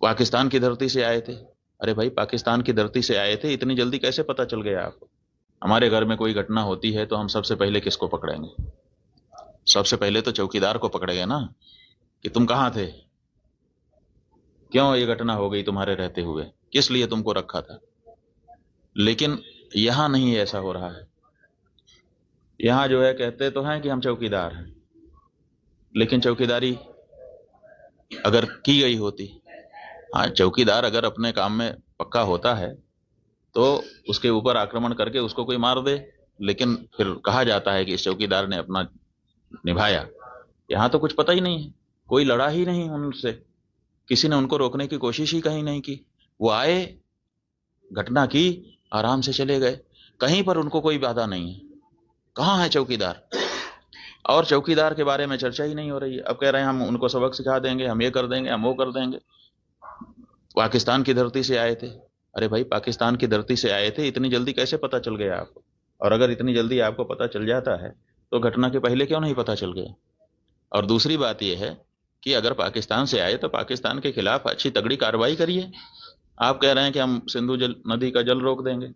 पाकिस्तान की धरती से आए थे। अरे भाई, पाकिस्तान की धरती से आए थे, इतनी जल्दी कैसे पता चल गया आपको? हमारे घर में कोई घटना होती है तो हम सबसे पहले किसको पकड़ेंगे? सबसे पहले तो चौकीदार को पकड़ेंगे ना, कि तुम कहाँ थे, क्यों ये घटना हो गई तुम्हारे रहते हुए, किस लिए तुमको रखा था। लेकिन यहां नहीं ऐसा हो रहा है। यहां जो है, कहते तो हैं कि हम चौकीदार हैं, लेकिन चौकीदारी अगर की गई होती, हाँ, चौकीदार अगर अपने काम में पक्का होता है तो उसके ऊपर आक्रमण करके उसको कोई मार दे, लेकिन फिर कहा जाता है कि इस चौकीदार ने अपना निभाया। यहां तो कुछ पता ही नहीं है, कोई लड़ा ही नहीं उनसे, किसी ने उनको रोकने की कोशिश ही कहीं नहीं की। वो आए, घटना की, आराम से चले गए, कहीं पर उनको कोई बाधा नहीं है। कहाँ है चौकीदार? और चौकीदार के बारे में चर्चा ही नहीं हो रही है। अब कह रहे हैं हम उनको सबक सिखा देंगे, हम ये कर देंगे, हम वो कर देंगे। पाकिस्तान की धरती से आए थे। अरे भाई, पाकिस्तान की धरती से आए थे, इतनी जल्दी कैसे पता चल गया आपको? और अगर इतनी जल्दी आपको पता चल जाता है तो घटना के पहले क्यों नहीं पता चल गया? और दूसरी बात यह है कि अगर पाकिस्तान से आए तो पाकिस्तान के खिलाफ अच्छी तगड़ी कार्रवाई करिए। आप कह रहे हैं कि हम सिंधु जल नदी का जल रोक देंगे।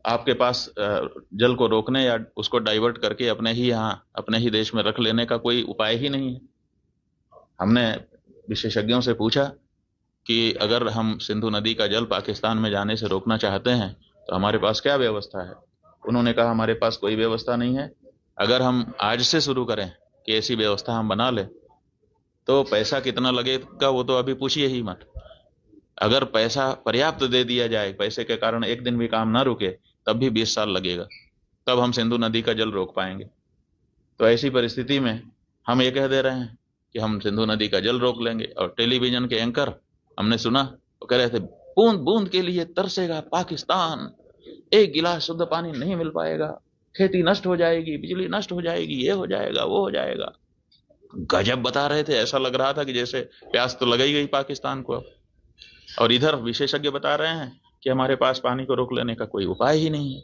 आपके पास जल को रोकने या उसको डाइवर्ट करके अपने ही यहाँ, अपने ही देश में रख लेने का कोई उपाय ही नहीं है। हमने विशेषज्ञों से पूछा कि अगर हम सिंधु नदी का जल पाकिस्तान में जाने से रोकना चाहते हैं तो हमारे पास क्या व्यवस्था है। उन्होंने कहा हमारे पास कोई व्यवस्था नहीं है। अगर हम आज से शुरू करें कि ऐसी व्यवस्था हम बना लें तो पैसा कितना लगेगा वो तो अभी पूछिए ही मत। अगर पैसा पर्याप्त दे दिया जाए, पैसे के कारण एक दिन भी काम ना रुके, तब भी 20 साल लगेगा, तब हम सिंधु नदी का जल रोक पाएंगे। तो ऐसी परिस्थिति में हम ये कह दे रहे हैं कि हम सिंधु नदी का जल रोक लेंगे। और टेलीविजन के एंकर, हमने सुना, वो कह रहे थे बूंद बूंद के लिए तरसेगा पाकिस्तान, एक गिलास शुद्ध पानी नहीं मिल पाएगा, खेती नष्ट हो जाएगी, बिजली नष्ट हो जाएगी, ये हो जाएगा, वो हो जाएगा। गजब बता रहे थे, ऐसा लग रहा था कि जैसे प्यास तो लग ही गई पाकिस्तान को अब। और इधर विशेषज्ञ बता रहे हैं कि हमारे पास पानी को रोक लेने का कोई उपाय ही नहीं है।